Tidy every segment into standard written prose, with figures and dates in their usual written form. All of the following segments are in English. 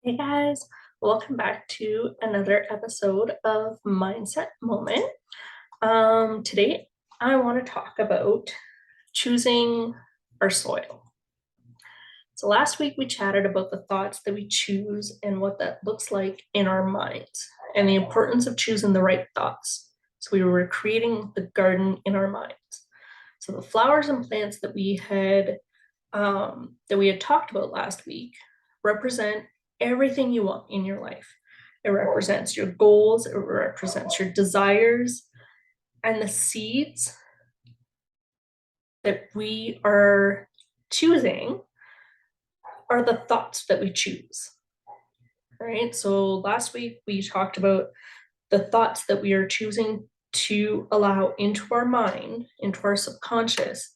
Hey guys, welcome back to another episode of Mindset Moment. Today I want to talk about choosing our soil. So last week we chatted about the thoughts that we choose and what that looks like in our minds and the importance of choosing the right thoughts. So we were creating the garden in our minds. So the flowers and plants that we had talked about last week represent everything you want in your life. It represents your goals, it represents your desires, and the seeds that we are choosing are the thoughts that we choose. Right? So last week we talked about the thoughts that we are choosing to allow into our mind, into our subconscious.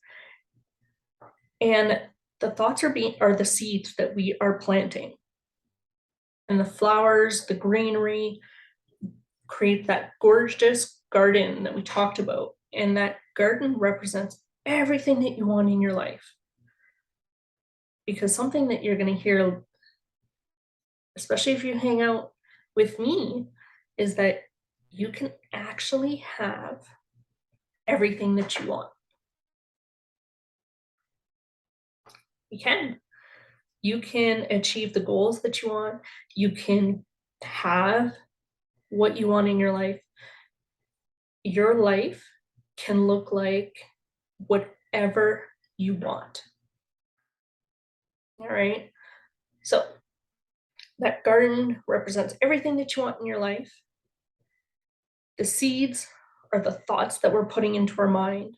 And the thoughts are the seeds that we are planting. And the flowers, the greenery create that gorgeous garden that we talked about. And that garden represents everything that you want in your life. Because something that you're going to hear, especially if you hang out with me, is that you can actually have everything that you want. You can. You can achieve the goals that you want. You can have what you want in your life. Your life can look like whatever you want. All right. So that garden represents everything that you want in your life. The seeds are the thoughts that we're putting into our mind.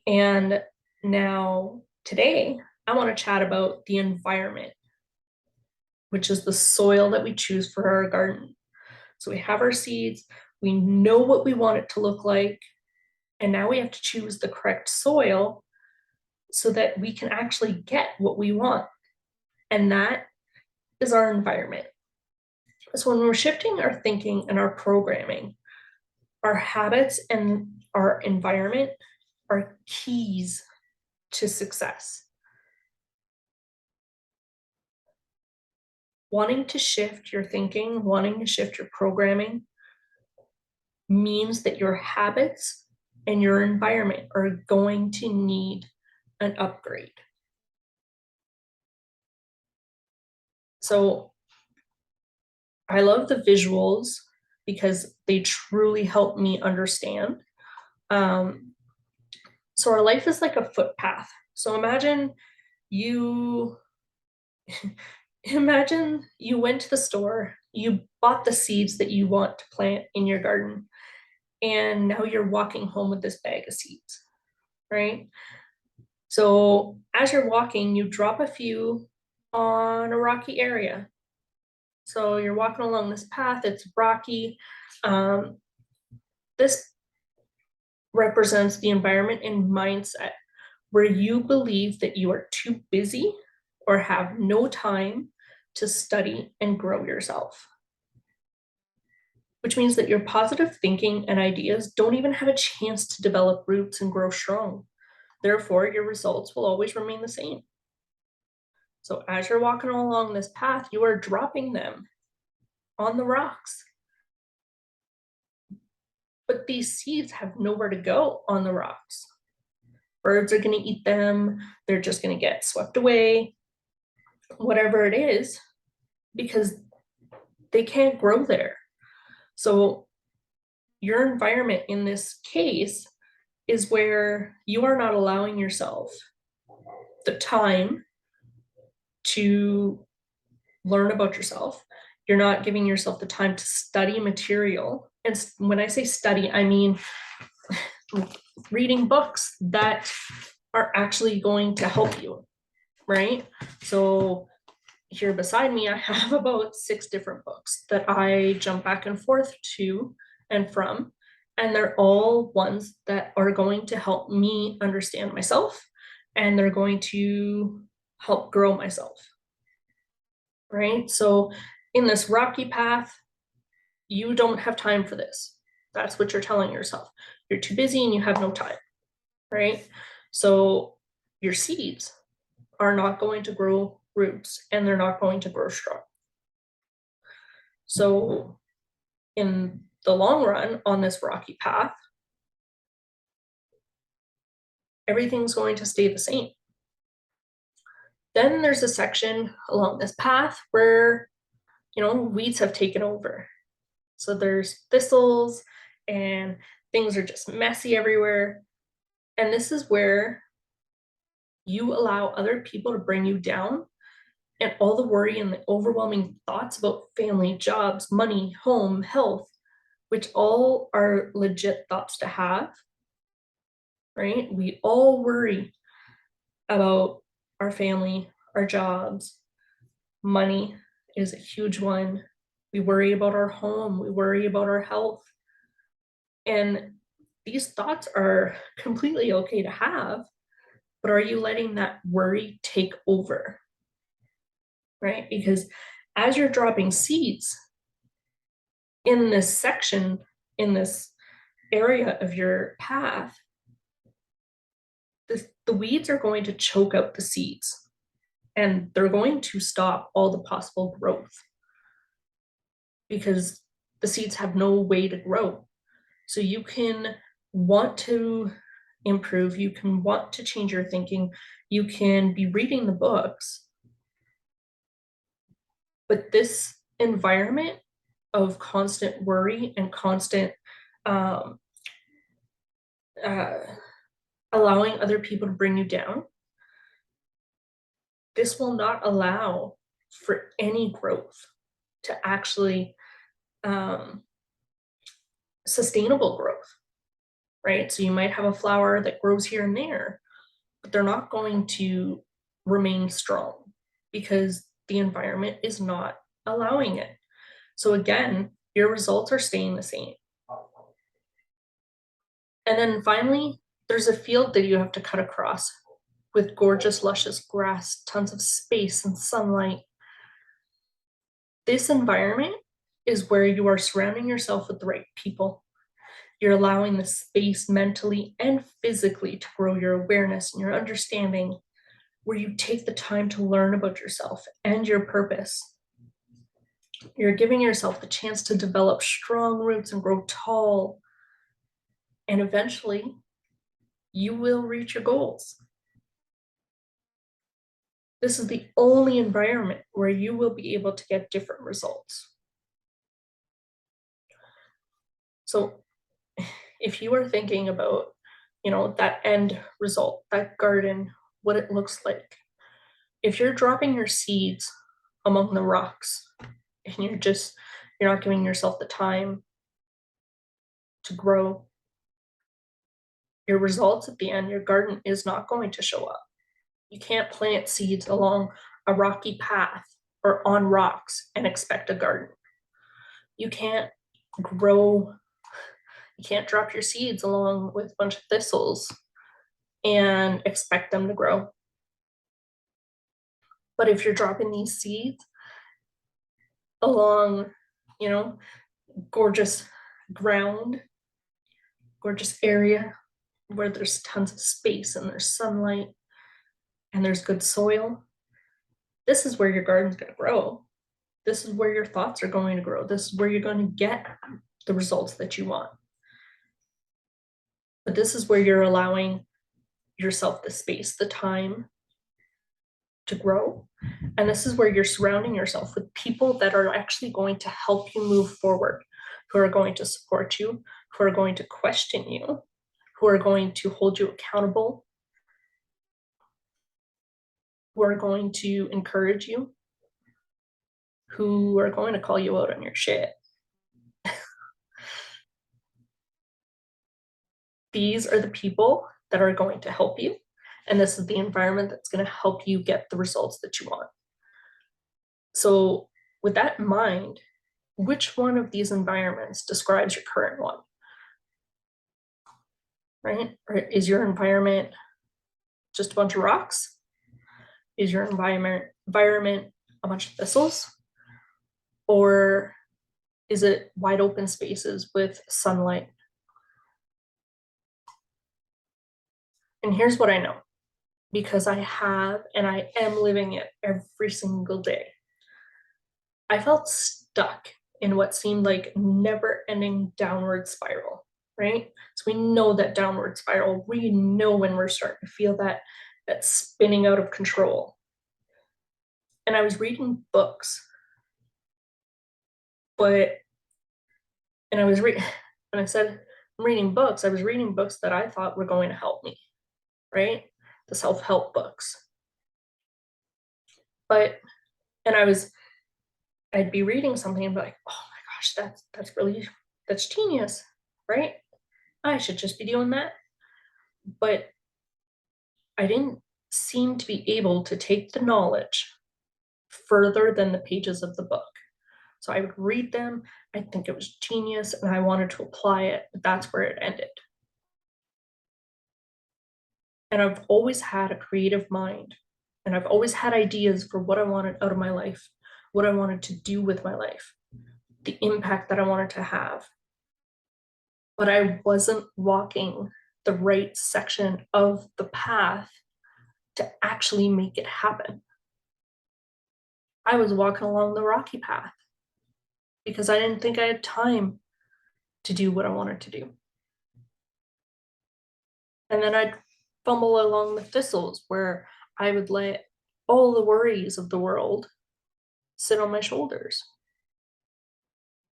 And now, today, I want to chat about the environment, which is the soil that we choose for our garden. So we have our seeds, we know what we want it to look like, and now we have to choose the correct soil so that we can actually get what we want. And that is our environment. So when we're shifting our thinking and our programming, our habits and our environment are keys to success. Wanting to shift your thinking, wanting to shift your programming means that your habits and your environment are going to need an upgrade. So I love the visuals because they truly help me understand. So our life is like a footpath. So you imagine you went to the store, you bought the seeds that you want to plant in your garden, and now you're walking home with this bag of seeds, right? So as you're walking, you drop a few on a rocky area. So you're walking along this path, it's rocky. This represents the environment and mindset where you believe that you are too busy or have no time to study and grow yourself. Which means that your positive thinking and ideas don't even have a chance to develop roots and grow strong. Therefore, your results will always remain the same. So as you're walking along this path, you are dropping them on the rocks. But these seeds have nowhere to go on the rocks. Birds are going to eat them. They're just going to get swept away, whatever it is, because they can't grow there. So your environment in this case is where you are not allowing yourself the time to learn about yourself. You're not giving yourself the time to study material. And when I say study, I mean reading books that are actually going to help you, right? So here beside me, I have about 6 different books that I jump back and forth to and from. And they're all ones that are going to help me understand myself, and they're going to help grow myself, right? So in this rocky path, you don't have time for this. That's what you're telling yourself. You're too busy and you have no time, right? So your seeds are not going to grow roots and they're not going to grow strong. So in the long run on this rocky path, everything's going to stay the same. Then there's a section along this path where, weeds have taken over. So there's thistles and things are just messy everywhere. And this is where you allow other people to bring you down, and all the worry and the overwhelming thoughts about family, jobs, money, home, health, which all are legit thoughts to have, right? We all worry about our family, our jobs, money is a huge one. We worry about our home, we worry about our health. And these thoughts are completely okay to have, but are you letting that worry take over? Right? Because as you're dropping seeds in this section, in this area of your path, the weeds are going to choke out the seeds and they're going to stop all the possible growth because the seeds have no way to grow. So you can want to improve, you can want to change your thinking, you can be reading the books, but this environment of constant worry and constant um, uh, allowing other people to bring you down, this will not allow for any growth to actually sustainable growth, right? So you might have a flower that grows here and there, but they're not going to remain strong because the environment is not allowing it. So again, your results are staying the same. And then finally, there's a field that you have to cut across with gorgeous, luscious grass, tons of space and sunlight. This environment is where you are surrounding yourself with the right people. You're allowing the space mentally and physically to grow your awareness and your understanding, where you take the time to learn about yourself and your purpose. You're giving yourself the chance to develop strong roots and grow tall. And eventually, you will reach your goals. This is the only environment where you will be able to get different results. So if you are thinking about, that end result, that garden, what it looks like, if you're dropping your seeds among the rocks and you're not giving yourself the time to grow, your results at the end, your garden is not going to show up. You can't plant seeds along a rocky path or on rocks and expect a garden. You can't drop your seeds along with a bunch of thistles and expect them to grow. But if you're dropping these seeds along, gorgeous ground, gorgeous area where there's tons of space and there's sunlight and there's good soil, this is where your garden's going to grow. This is where your thoughts are going to grow. This is where you're going to get the results that you want. But this is where you're allowing yourself the space, the time to grow. And this is where you're surrounding yourself with people that are actually going to help you move forward, who are going to support you, who are going to question you, who are going to hold you accountable, who are going to encourage you, who are going to call you out on your shit. These are the people that are going to help you. And this is the environment that's going to help you get the results that you want. So with that in mind, which one of these environments describes your current one? Right? Or is your environment just a bunch of rocks? Is your environment a bunch of thistles? Or is it wide open spaces with sunlight? And here's what I know, because I have and I am living it every single day. I felt stuck in what seemed like never ending downward spiral, right? So we know that downward spiral, we know when we're starting to feel that spinning out of control. And I was reading books, but and I was reading when I said I'm reading books, I was reading books that I thought were going to help me, right? The self-help books. But and I'd be reading something and be like, oh my gosh, that's genius, right? I should just be doing that. But I didn't seem to be able to take the knowledge further than the pages of the book. So I would read them, I think it was genius, and I wanted to apply it, but that's where it ended. And I've always had a creative mind, and I've always had ideas for what I wanted out of my life, what I wanted to do with my life, the impact that I wanted to have. But I wasn't walking the right section of the path to actually make it happen. I was walking along the rocky path because I didn't think I had time to do what I wanted to do. And then I'd fumble along the thistles where I would let all the worries of the world sit on my shoulders.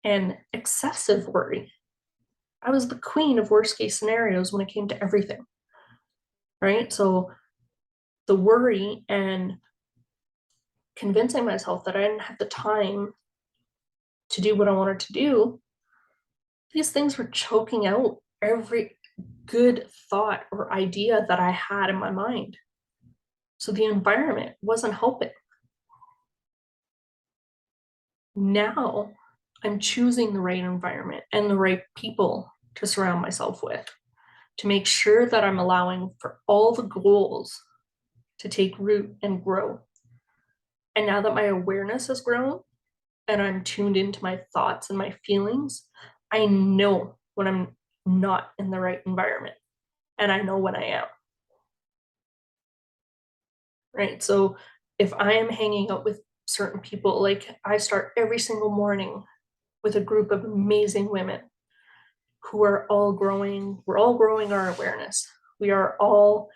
And excessive worry. I was the queen of worst case scenarios when it came to everything, right? So the worry and convincing myself that I didn't have the time to do what I wanted to do, these things were choking out every good thought or idea that I had in my mind. So the environment wasn't helping. Now I'm choosing the right environment and the right people to surround myself with to make sure that I'm allowing for all the goals to take root and grow. And now that my awareness has grown and I'm tuned into my thoughts and my feelings, I know when I'm not in the right environment and I know when I am. Right. So if I am hanging out with certain people, like I start every single morning with a group of amazing women who are all growing, we're all growing our awareness. We are all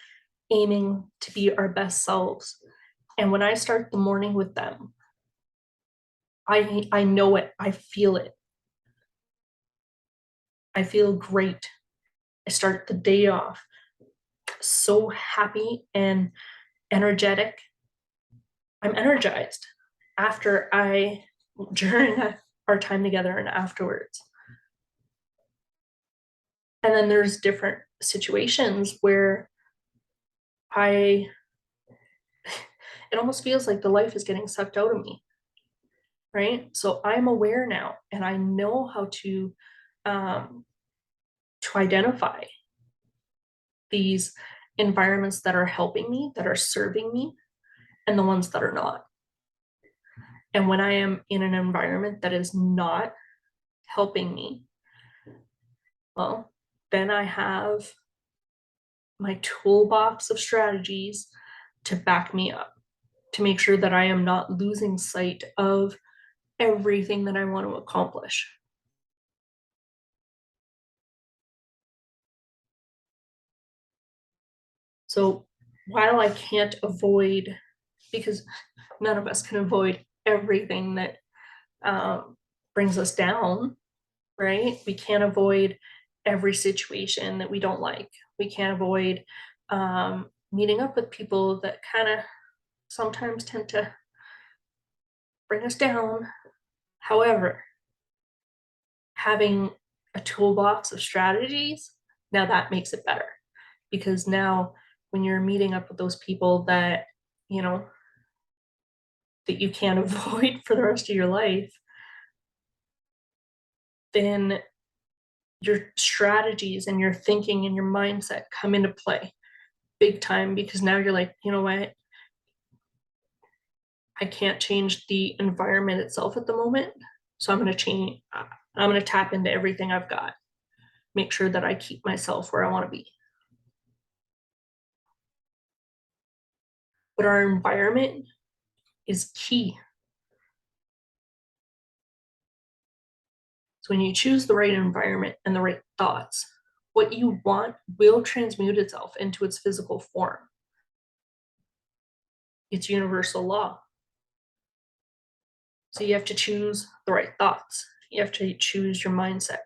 aiming to be our best selves. And when I start the morning with them, I know it, I feel it. I feel great. I start the day off so happy and energetic. I'm energized after during our time together and afterwards. And then there's different situations where I, it almost feels like the life is getting sucked out of me, right? So I'm aware now and I know how um, to identify these environments that are helping me, that are serving me, and the ones that are not. And when I am in an environment that is not helping me, well, then I have my toolbox of strategies to back me up, to make sure that I am not losing sight of everything that I want to accomplish. So while I can't avoid, because none of us can avoid everything that um, brings us down, right? We can't avoid every situation that we don't like. We can't avoid meeting up with people that kind of sometimes tend to bring us down. However, having a toolbox of strategies, now that makes it better because now when you're meeting up with those people that, you know, that you can't avoid for the rest of your life, then your strategies and your thinking and your mindset come into play big time because now you're like, you know what? I can't change the environment itself at the moment. So I'm going to tap into everything I've got, make sure that I keep myself where I want to be. But our environment is key. So when you choose the right environment and the right thoughts, what you want will transmute itself into its physical form. It's universal law. So you have to choose the right thoughts. You have to choose your mindset.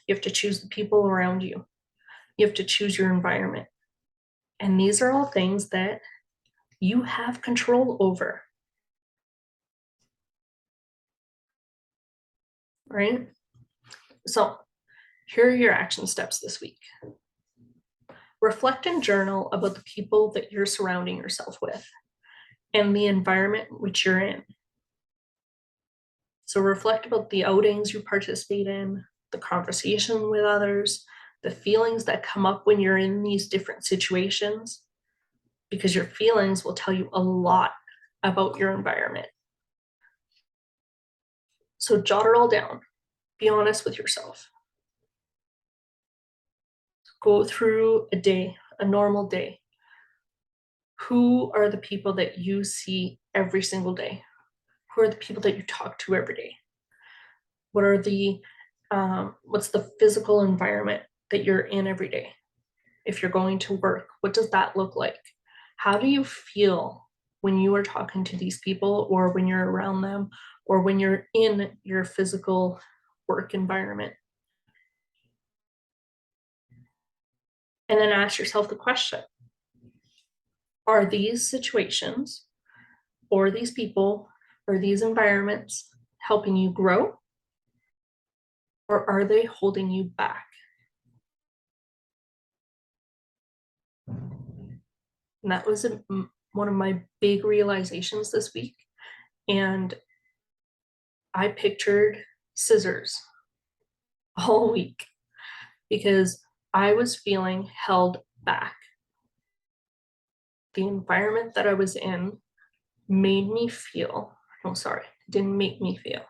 You have to choose the people around you. You have to choose your environment. And these are all things that you have control over. Right? So here are your action steps this week. Reflect and journal about the people that you're surrounding yourself with and the environment which you're in. So reflect about the outings you participate in, the conversation with others, the feelings that come up when you're in these different situations, because your feelings will tell you a lot about your environment. So jot it all down. Be honest with yourself. Go through a day, a normal day. Who are the people that you see every single day? Who are the people that you talk to every day? What are what's the physical environment that you're in every day? If you're going to work, what does that look like? How do you feel when you are talking to these people, or when you're around them, or when you're in your physical work environment? And then ask yourself the question, are these situations, or these people, or these environments helping you grow, or are they holding you back? And that was one of my big realizations this week. And I pictured scissors all week because I was feeling held back. The environment that I was in made me feel, oh, sorry, didn't make me feel.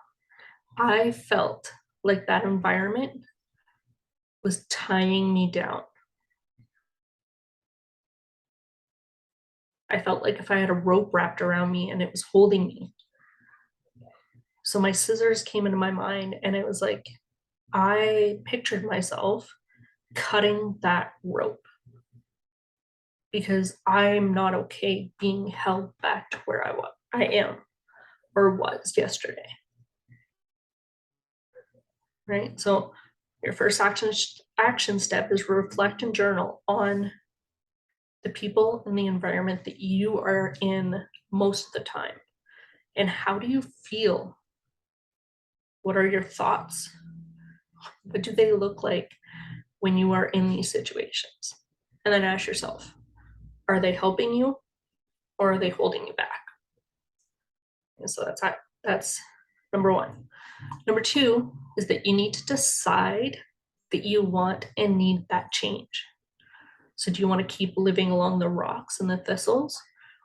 I felt like that environment was tying me down. I felt like if I had a rope wrapped around me and it was holding me. So my scissors came into my mind, and it was like, I pictured myself cutting that rope because I'm not okay being held back to where I am or was yesterday. Right? So your first action step is reflect and journal on the people and the environment that you are in most of the time. And how do you feel? What are your thoughts? What do they look like when you are in these situations? And then ask yourself, are they helping you, or are they holding you back? And so that's number one. Number two is that you need to decide that you want and need that change. So do you want to keep living along the rocks and the thistles,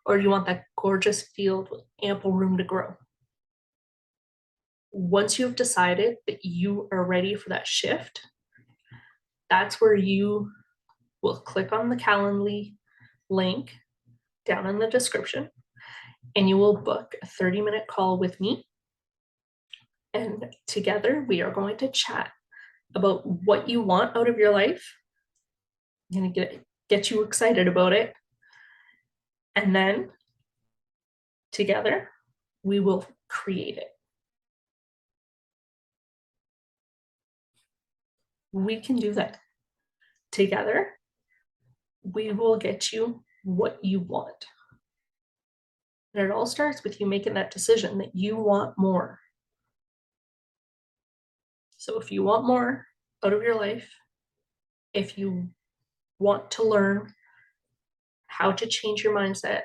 or do you want that gorgeous field with ample room to grow? Once you've decided that you are ready for that shift, that's where you will click on the Calendly link down in the description, and you will book a 30-minute call with me. And together we are going to chat about what you want out of your life. I'm going to get you excited about it. And then together we will create it. We can do that. Together, we will get you what you want. And it all starts with you making that decision that you want more. So if you want more out of your life, if you want to learn how to change your mindset,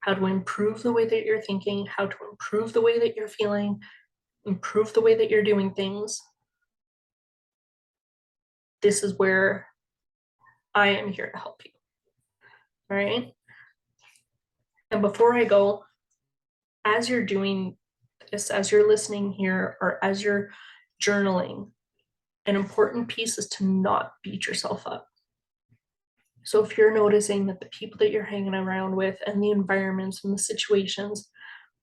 how to improve the way that you're thinking, how to improve the way that you're feeling, improve the way that you're doing things, this is where I am here to help you. All right. And before I go, as you're doing this, as you're listening here, or as you're journaling, an important piece is to not beat yourself up. So if you're noticing that the people that you're hanging around with and the environments and the situations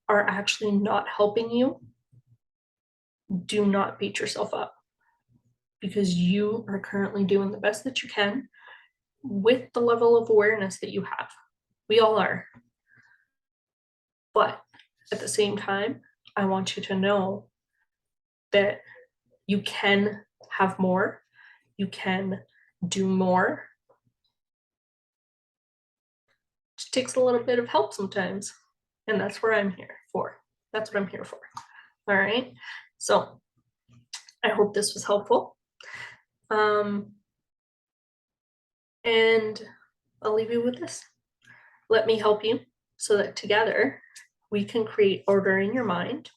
are actually not helping you, do not beat yourself up. because you are currently doing the best that you can with the level of awareness that you have. We all are. But at the same time, I want you to know that you can have more, you can do more. It just takes a little bit of help sometimes. And that's where I'm here for. That's what I'm here for. All right. So I hope this was helpful. And I'll leave you with this. Let me help you so that together we can create order in your mind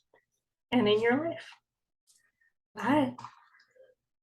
and in your life. Bye.